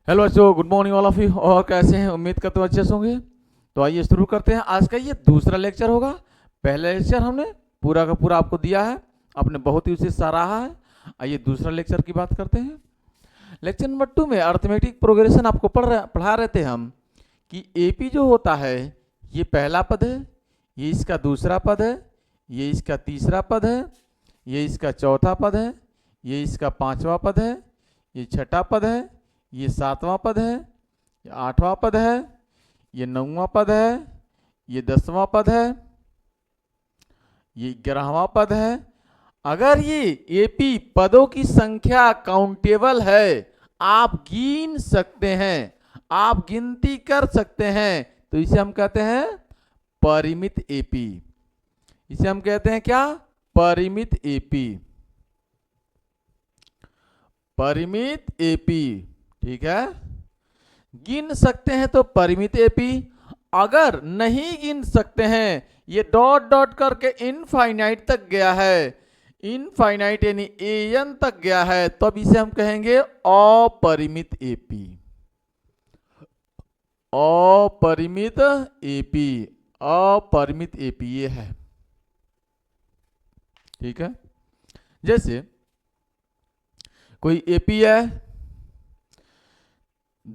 Hello बच्चों, good morning all of you. और कैसे हैं? उम्मीद करते हैं अच्छे से होंगे। तो आइए शुरू करते हैं। आज का ये दूसरा लेक्चर होगा। पहला लेक्चर हमने पूरा का पूरा आपको दिया है, आपने बहुत ही उसे सराहा है। आइए दूसरा लेक्चर की बात करते हैं। लेक्चर नंबर 2 में अर्थमेटिक प्रोग्रेशन आपको पढ़ा रहे थे हम कि एपी जो होता है ये पहला पद है, ये इसका दूसरा पद है, ये इसका तीसरा पद है, ये इसका चौथा पद है, ये इसका पांचवा पद है, ये छठा पद है, ये सातवां पद है, ये आठवां पद है, ये नौवां पद है, ये 10वां पद है, ये 11वां पद है। अगर ये एपी पदों की संख्या काउंटेबल है, आप गिन सकते हैं, आप गिनती कर सकते हैं, तो इसे हम कहते हैं परिमित एपी। इसे हम कहते हैं क्या? परिमित एपी। परिमित एपी, ठीक है। गिन सकते हैं तो परिमित एपी। अगर नहीं गिन सकते हैं, ये डॉट डॉट करके इनफाइनाइट तक गया है, इनफाइनाइट यानी एन तक गया है, तो अब इसे हम कहेंगे अपरिमित एपी। अपरिमित एपी, अपरिमित एपी ये है, ठीक है। जैसे कोई एपी है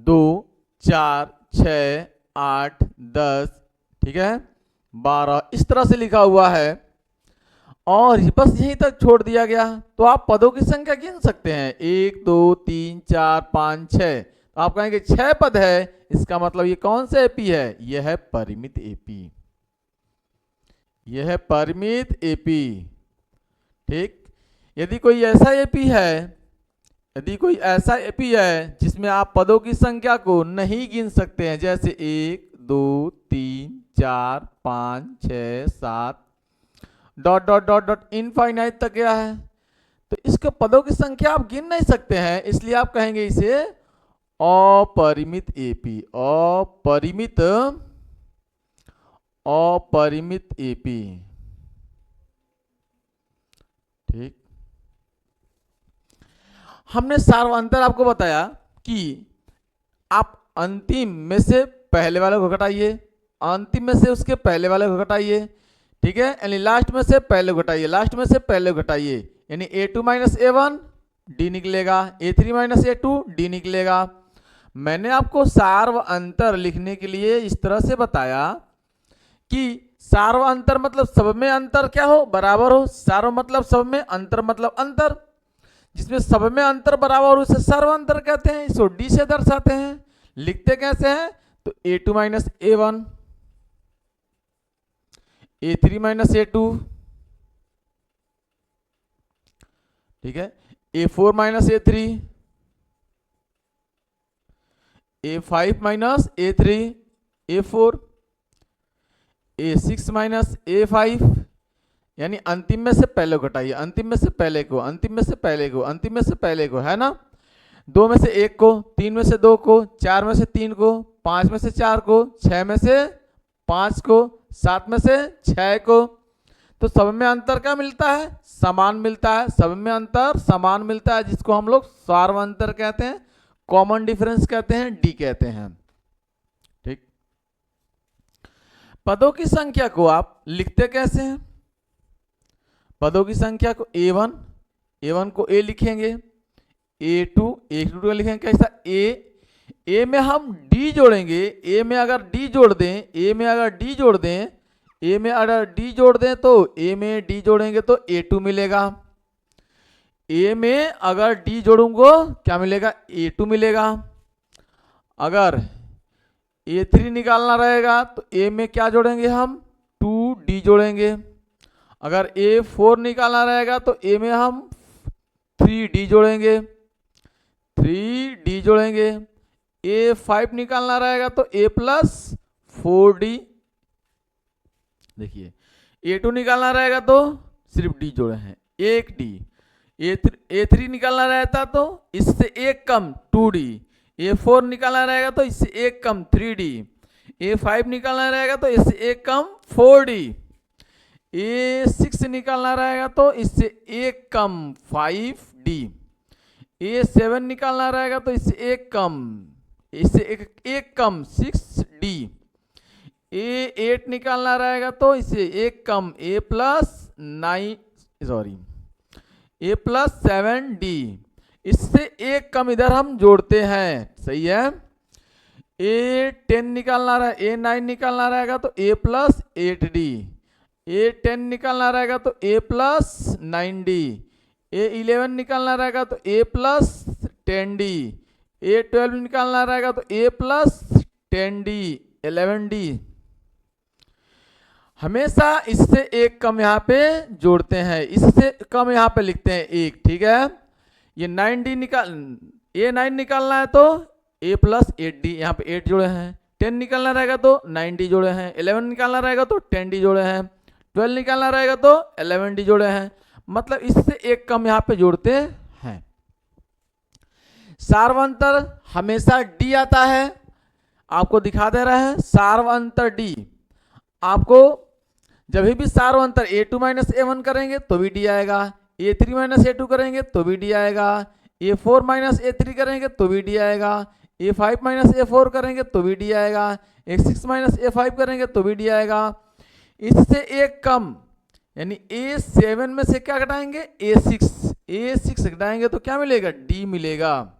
2, 4, 6, 8, 10, ठीक है, 12, इस तरह से लिखा हुआ है और बस यहीं तक छोड़ दिया गया, तो आप पदों की संख्या गिन सकते हैं 1, 2, 3, 4, 5, 6। तो आप कहेंगे 6 पद है, इसका मतलब ये कौन सा एपी है? यह है परिमित एपी, यह है परिमित एपी, ठीक। यदि कोई ऐसा एपी है, यदि कोई ऐसा एपी है जिसमें आप पदों की संख्या को नहीं गिन सकते हैं, जैसे 1, 2, 3, 4, 5, 6, 7 dot dot dot dot infinite तक गया है, तो इसके पदों की संख्या आप गिन नहीं सकते हैं, इसलिए आप कहेंगे इसे अपरिमित एपी। अपरिमित, अपरिमित एपी, ठीक। हमने सार्वंतर आपको बताया कि आप अंतिम में से पहले वाले को घटाइए, अंतिम में से उसके पहले वाले को घटाइए, ठीक है, यानी लास्ट में से पहले घटाइए, लास्ट में से पहले घटाइए, यानी a2 माइनस a1 डी निकलेगा, a3 माइनस a2 डी निकलेगा। मैंने आपको सार्व अंतर लिखने के लिए इस तरह से बताया कि सार्व अंतर मतलब सब में अंतर क्या हो? बराबर हो। सार्व मतलब सब में, अंतर मतलब अंतर, जिसमें सब में अंतर बराबर उसे सर्वांतर कहते हैं, इसको डी से दर्शाते हैं। लिखते कैसे हैं? तो a2 minus a1, a3 minus a2, ठीक है, a4 minus a3, a5 minus a3, a4, a6 minus a5, यानी अंतिम में से पहले घटाइए, अंतिम में से पहले को, अंतिम में से पहले को, अंतिम में से पहले को, है ना। 2 में से 1 को, 3 में से 2 को, 4 में से 3 को, 5 में से 4 को, 6 में से 5 को, 7 में से 6 को, तो सब में अंतर क्या मिलता है? समान मिलता है। सब में अंतर समान मिलता है, जिसको हम लोग सार्व अंतर कहते हैं, कॉमन डिफरेंस कहते हैं, डी कहते हैं, ठीक। पदों की संख्या को आप लिखते कैसे हैं? पदों की संख्या को a1, a1 को a लिखेंगे, a2, a2 लिखेंगे कैसा? a में हम d जोड़ेंगे, a में अगर d जोड़ दें, a में अगर d जोड़ दें, a में अगर d जोड़ दें तो a में d जोड़ेंगे तो a2 मिलेगा। a में अगर d जोड़ूंगा क्या मिलेगा? a2 मिलेगा। अगर a3 निकालना रहेगा तो a में क्या जोड़ेंगे हम? 2d जोड़ेंगे। अगर a4 निकालना रहेगा तो a में हम 3d जोड़ेंगे, 3d जोड़ेंगे। a5 निकालना रहेगा तो a प्लस 4d, देखिए a2 निकालना रहेगा तो सिर्फ d जोड़े हैं, 1d। a3 निकालना रहता तो इससे एक कम 2d, a4 निकालना रहेगा तो इससे एक कम 3d, a5 निकालना रहेगा तो इससे एक कम 4d, a6 निकालना रहेगा तो इससे एक कम 5d, a7 निकालना रहेगा तो इससे एक कम इससे एक कम 6d, ए 8 निकालना रहेगा तो इससे एक कम a प्लस 7d, इससे एक कम इधर हम जोड़ते हैं, सही है। a 10 निकालना रहा, a 9 निकालना रहेगा तो a प्लस 8d, a 10 निकालना रहेगा तो a प्लस 9d, a 11 निकालना रहेगा तो a प्लस 10d, a 12 निकालना रहेगा तो a प्लस 10d 11d। हमेशा इससे एक कम यहाँ पे जोड़ते हैं, इससे कम यहाँ पे लिखते हैं एक, ठीक है। ये 9d a 9 निकालना है तो a प्लस 8d, यहाँ पे 8 जोड़े हैं। 10 निकालना रहेगा तो 9d जोड़े हैं। 11 निकालना रहेगा तो 10d जोड़े हैं। 12 निकालना रहेगा तो 11d जोड़े हैं। मतलब इससे एक कम यहाँ पे जोड़ते हैं। सार्वंतर हमेशा d आता है, आपको दिखा दे रहा है सार्वंतर d। आपको जब भी सार्वंतर a2 माइनस a1 करेंगे तो भी d आएगा, a3 माइनस a2 करेंगे तो भी d आएगा, a4 माइनस a3 करेंगे तो भी d आएगा, a5 माइनस a4 करेंगे तो भी d आएगा, a6 माइनस a5 करेंगे तो भी d आएगा। इससे एक कम यानी a7 में से क्या घटाएंगे, a6 घटाएंगे तो क्या मिलेगा, d मिलेगा।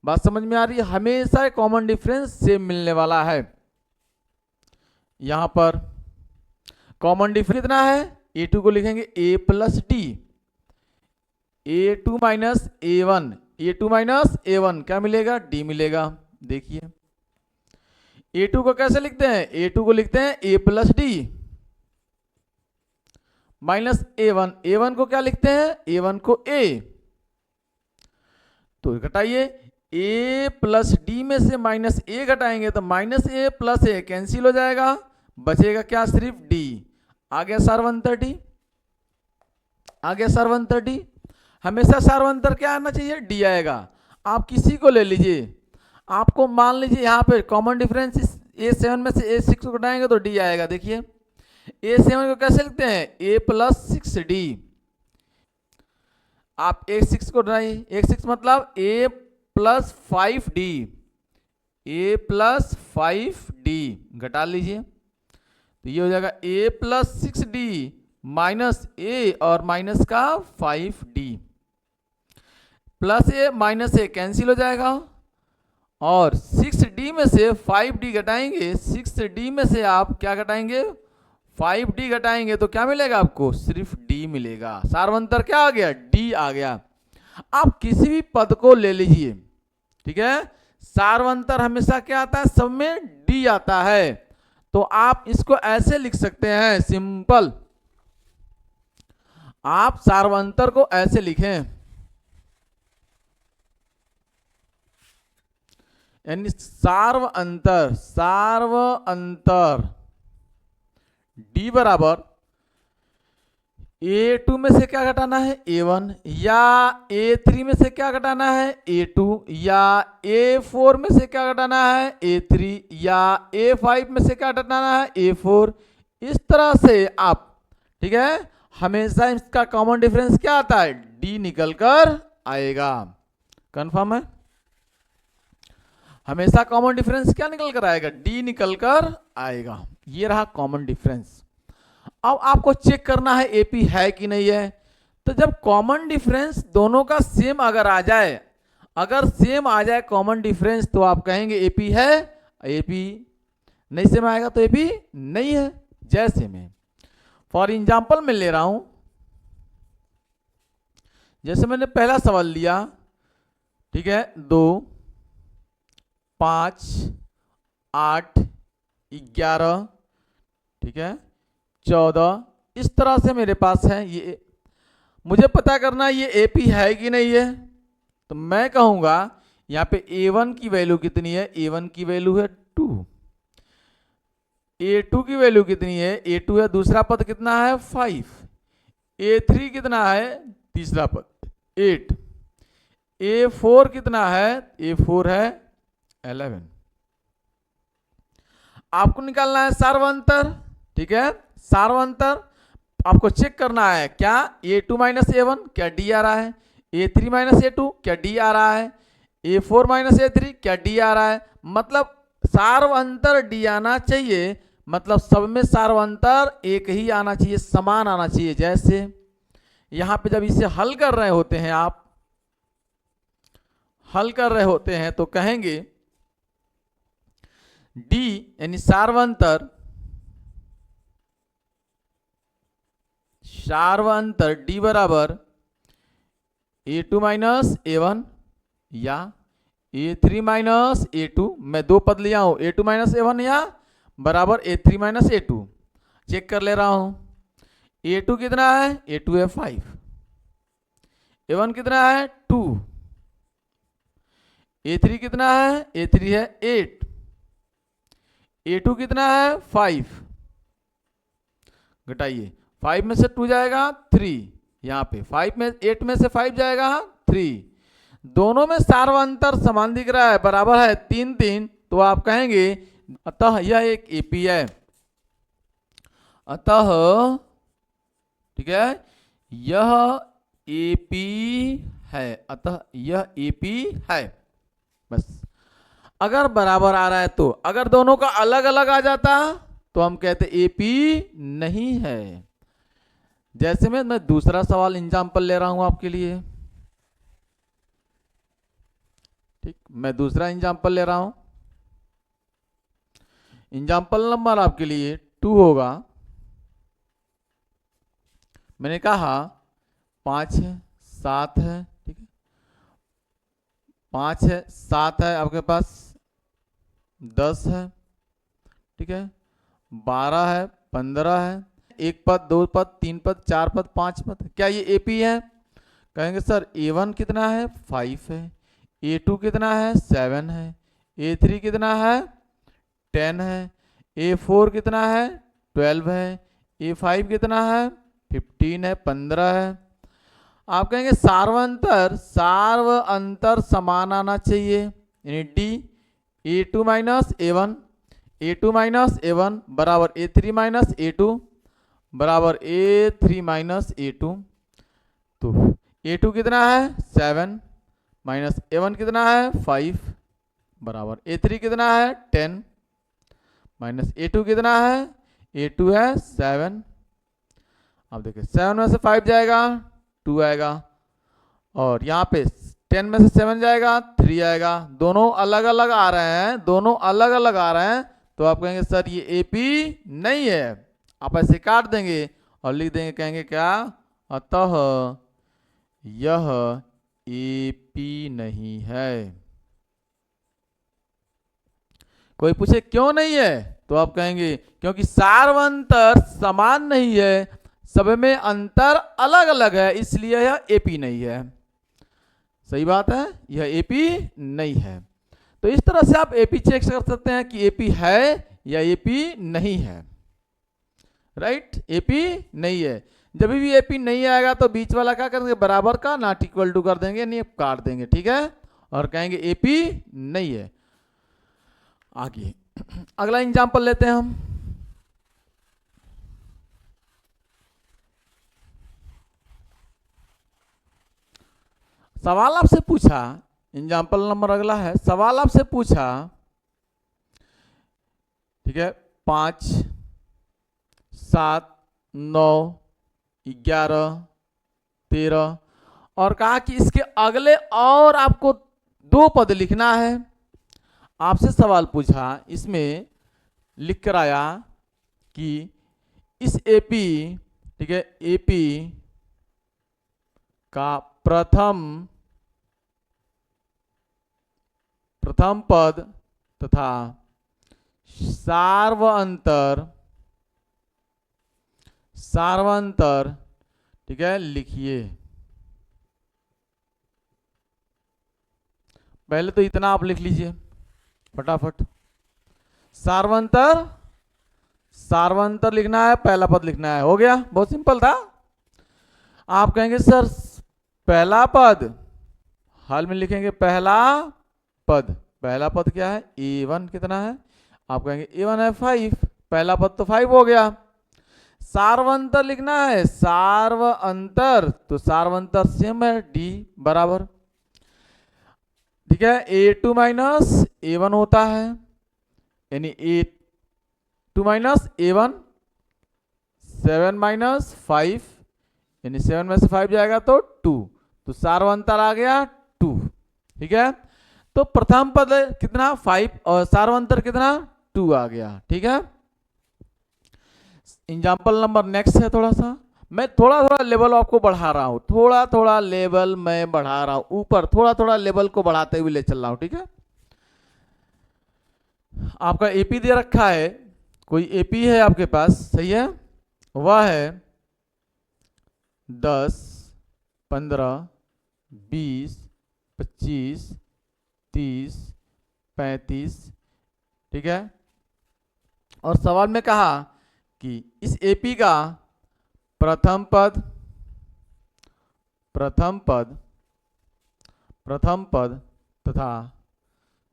बात समझ में आ रही है। हमेशा कॉमन डिफरेंस सेम मिलने वाला है। यहां पर कॉमन डिफरेंस कितना है, a2 को लिखेंगे a plus d, a2 minus a1, a2 minus a1 क्या मिलेगा, d मिलेगा। देखिए a2 को कैसे लिखते हैं, a2 को लिखते हैं a plus d minus a1, a1 को क्या लिखते हैं, a1 को a। तो घटाइए, a प्लस d में से माइनस a घटाएंगे तो minus a plus a cancel हो जाएगा, बचेगा क्या, सिर्फ d। आ गया सार्वंतर d, आ गया सार्वंतर d। हमेशा सार्वंतर क्या आना चाहिए, d आएगा। आप किसी को ले लीजिए, आपको मान लीजिए यहाँ पे कॉमन डिफरेंस a7 में से a6 को घटाएंगे तो d आएगा। देखिए a7 को कैसे लिखते हैं, a प्लस 6d। आप a6 को घटाइए, a6 मतलब a plus 5d, a plus 5d घटा लीजिए तो ये हो जाएगा a plus 6d minus a और माइनस का 5d, plus a minus a cancel हो जाएगा और 6d में से 5d घटाएंगे, 6d में से आप क्या घटाएंगे, 5d घटाएंगे तो क्या मिलेगा आपको, सिर्फ d मिलेगा। सार्वंतर क्या आ गया, d आ गया। आप किसी भी पद को ले लीजिए, ठीक है, सार्वंतर हमेशा क्या आता है, सब में d आता है। तो आप इसको ऐसे लिख सकते हैं, सिंपल। आप सार्वंतर को ऐसे लिखें, यानी सार्व अंतर d बराबर a2 में से क्या घटाना है, a1, या a3 में से क्या घटाना है, a2, या a4 में से क्या घटाना है, a3, या a5 में से क्या घटाना है, a4। इस तरह से आप, ठीक है, हमेशा इसका कॉमन डिफरेंस क्या आता है, d निकल कर आएगा। कंफर्म है, हमेशा कॉमन डिफरेंस क्या निकल कर आएगा, d निकल कर आएगा। ये रहा कॉमन डिफरेंस। अब आपको चेक करना है एपी है कि नहीं है। तो जब कॉमन डिफरेंस दोनों का सेम अगर आ जाए, अगर सेम आ जाए कॉमन डिफरेंस तो आप कहेंगे एपी है, एपी नहीं सेम आएगा तो एपी नहीं है। जैसे मैं फॉर एग्जांपल में ले रहा हूं, जैसे मैंने पहला सवाल लिया, ठीक है, 2, 5, 8, 11, ठीक है, 14, इस तरह से मेरे पास है। ये मुझे पता करना ये एपी है कि नहीं है। तो मैं कहूंगा यहाँ पे a1 की वैल्यू कितनी है, a1 की वैल्यू है 2, a2 की वैल्यू कितनी है, a2 है दूसरा पद कितना है 5, a3 कितना है तीसरा पद 8, a4 कितना है, a4 है 11। आपको निकालना है सार्वंतर, ठीक है, सार्वंतर आपको चेक करना है क्या a2 माइनस a1 क्या d आ रहा है, a3 माइनस a2 क्या d आ रहा है, A4 माइनस A3, क्या D आ रहा है, मतलब सार्वअंतर D आना चाहिए, मतलब सब में सार्वअंतर एक ही आना चाहिए, समान आना चाहिए। जैसे यहां पे जब इसे हल कर रहे होते हैं, आप हल कर रहे होते हैं तो कहेंगे D यानी सार्वअंतर D बराबर A2 माइनस A1 या A3 माइनस A2, मैं दो पद लिया हूं, A2 माइनस A1 या बराबर A3 माइनस A2। चेक कर ले रहा हूं, A2 कितना है, A2 है 5, A1 कितना है 2, A3 कितना है, A3 है 8, A2 कितना है 5, घटाइए 5 में से 2 जाएगा 3, यहाँ पे 5 में 8 में से 5 जाएगा 3, दोनों में सार्वअंतर समान दिख रहा है, बराबर है 3 3, तो आप कहेंगे अतः यह एक एपी है, अतः ठीक है यह एपी है, अतः यह एपी है। बस अगर बराबर आ रहा है तो, अगर दोनों का अलग अलग आ जाता तो हम कहते एपी नहीं है। जैसे मैं दूसरा सवाल एग्जाम्पल ले रहा हूं आपके लिए, ठीक, मैं दूसरा एग्जाम्पल ले रहा हूं, एग्जाम्पल नंबर आपके लिए 2 होगा। मैंने कहा 5 है 7 है, ठीक है 5 है 7 है आपके पास, 10 है, ठीक है 12 है 15 है, एक पद, दो पद, तीन पद, चार पद, पांच पद, क्या ये एपी है? कहेंगे सर A1 कितना है 5 है, A2 कितना है 7 है, A3 कितना है 10 है, A4 कितना है 12 है, A5 कितना है 15 है, 15 है। आप कहेंगे सार्वअंतर समान आना चाहिए, यानी D A2 minus A1, A2 minus A1 बराबर A3 माइनस A2 बराबर A3 माइनस A2। तो A2 कितना है 7 माइनस A1 कितना है 5 बराबर A3 कितना है 10 माइनस A2 कितना है, A2 है 7। अब देखिए 7 में से 5 जाएगा 2 आएगा, और यहाँ पे 10 में से 7 जाएगा 3 आएगा, दोनों अलग अलग आ रहे हैं, दोनों अलग अलग आ रहे हैं, तो आप कहेंगे सर ये एपी नहीं है। आप ऐसे काट देंगे और लिख देंगे, कहेंगे क्या, अतः यह एपी नहीं है। कोई पूछे क्यों नहीं है, तो आप कहेंगे क्योंकि सार्वअंतर समान नहीं है, सब में अंतर अलग अलग है, इसलिए यह एपी नहीं है। सही बात है, यह एपी नहीं है। तो इस तरह से आप एपी चेक कर सकते हैं कि एपी है या एपी नहीं है। राइट, एपी नहीं है। जब भी एपी नहीं आएगा तो बीच वाला क्या करेंगे, बराबर का नॉट इक्वल टू कर देंगे, नहीं काट देंगे, ठीक है, और कहेंगे एपी नहीं है। आगे अगला एग्जांपल लेते हैं हम। सवाल आपसे पूछा, एग्जाम्पल नंबर अगला है, सवाल आपसे पूछा, ठीक है 5 7 9 11 13, और कहा कि इसके अगले और आपको 2 पद लिखना है। आपसे सवाल पूछा, इसमें लिख कर आया कि इस एपी, ठीक है एपी का प्रथम पद तथा सार्वअंतर ठीक है लिखिए। पहले तो इतना आप लिख लीजिए फटाफट, सार्वअंतर लिखना है, पहला पद लिखना है, हो गया, बहुत सिंपल था। आप कहेंगे सर पहला पद, हल में लिखेंगे पहला पद क्या है, A1 कितना है, आप कहेंगे A1 है 5, पहला पद तो 5 हो गया। सार्वअंतर लिखना है, सार्वअंतर, तो सार्वअंतर सेम है D बराबर ठीक है, A2 माइनस A1 होता है, यानी A2 माइनस A1, 7 माइनस 5, यानी 7 में से 5 जाएगा तो 2, तो सार्वंतर आ गया 2। ठीक है, तो प्रथम पद कितना 5 और सार्वंतर कितना 2 आ गया। ठीक है, एग्जाम्पल नंबर नेक्स्ट है, थोड़ा सा मैं थोड़ा थोड़ा लेवल आपको बढ़ा रहा हूं, थोड़ा थोड़ा लेवल मैं बढ़ा रहा हूं, ऊपर थोड़ा थोड़ा लेवल को बढ़ाते हुए ले चल रहा हूं। ठीक है, आपका एपी दे रखा है, कोई एपी है आपके पास, सही है, वह है 10, 15, 20, 25, 30, 35। ठीक है, और सवाल में कहा कि इस एपी का प्रथम पद तथा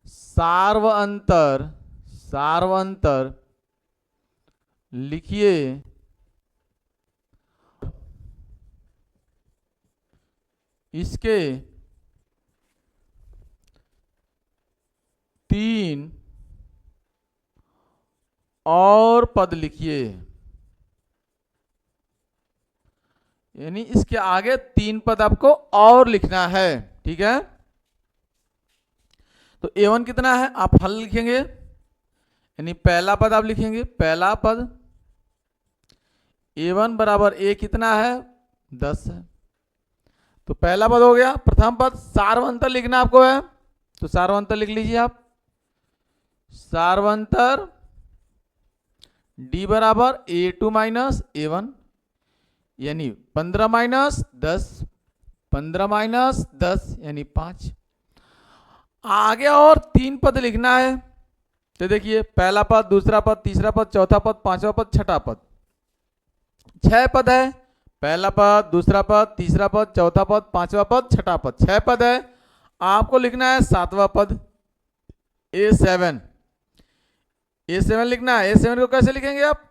सार्वअंतर लिखिए। इसके 3 और पद लिखिए, यानी इसके आगे 3 पद आपको और लिखना है। ठीक है, तो A1 कितना है आप हल लिखेंगे, यानी पहला पद आप लिखेंगे, पहला पद A1 बराबर A कितना है 10 है, तो पहला पद हो गया। प्रथम पद सार्वंतर लिखना आपको है, तो सार्वंतर लिख लीजिए आप, सार्वंतर D बराबर A2 माइनस A1, यानी 15 माइनस 10, 15 माइनस 10 यानी 5। आगे और 3 पद लिखना है, तो देखिए पहला पद, दूसरा पद, तीसरा पद, चौथा पद, पांचवा पद, छठा पद, 6 पद है। पहला पद, दूसरा पद, तीसरा पद, चौथा पद, पांचवा पद, छठा पद, 6 पद है। आपको लिखना है 7वां पद A7, A7 लिखना है। A7 को कैसे लिखेंगे आप,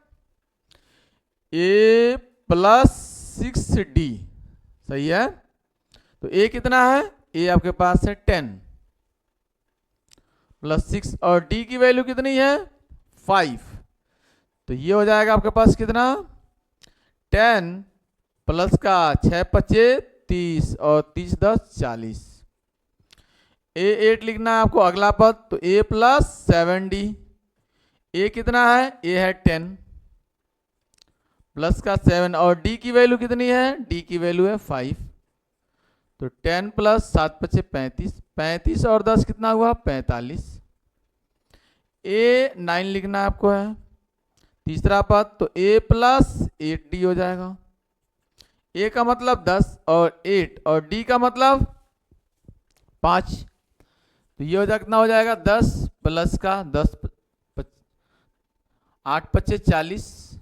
A प्लस 6D, सही है, तो A कितना है, A आपके पास है 10 प्लस 6 और D की वैल्यू कितनी है 5, तो ये हो जाएगा आपके पास कितना 10 प्लस का 6 25 30 और 30 10 40। A8 लिखना है आपको अगला पद, तो A प्लस 7D, A कितना है, A है 10 प्लस का 7 और D की वैल्यू कितनी है, D की वैल्यू है 5, तो 10 प्लस 7 25 35, 35 और 10 कितना हुआ 45। A9 लिखना आपको है, तीसरा पद, तो A प्लस 8D हो जाएगा। A का मतलब 10 और 8 और D का मतलब 5, तो ये हो जाएगा कितना हो जाएगा 10 प्लस का 10 8 25 40,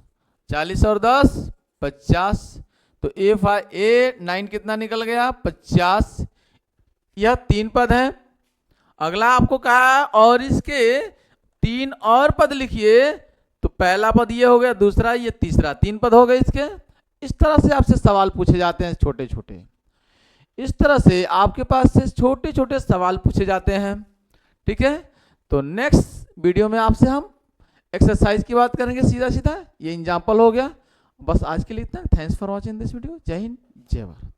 40 और 10 50, तो A9 कितना निकल गया 50। यह 3 पद है। अगला आपको कहा और इसके 3 और पद लिखिए, तो पहला पद ये हो गया, दूसरा ये, तीसरा, 3 पद हो गए इसके। इस तरह से आपसे सवाल पूछे जाते हैं छोटे छोटे, इस तरह से आपके पास से छोटे छोटे सवाल पूछे जाते हैं। ठीक है, तो नेक्स्ट वीडियो में आपसे हम एक्सरसाइज की बात करेंगे सीधा सीधा, ये एग्जाम्पल हो गया। बस आज के लिए इतना, thanks for watching this video. जय हिंद, जय भारत।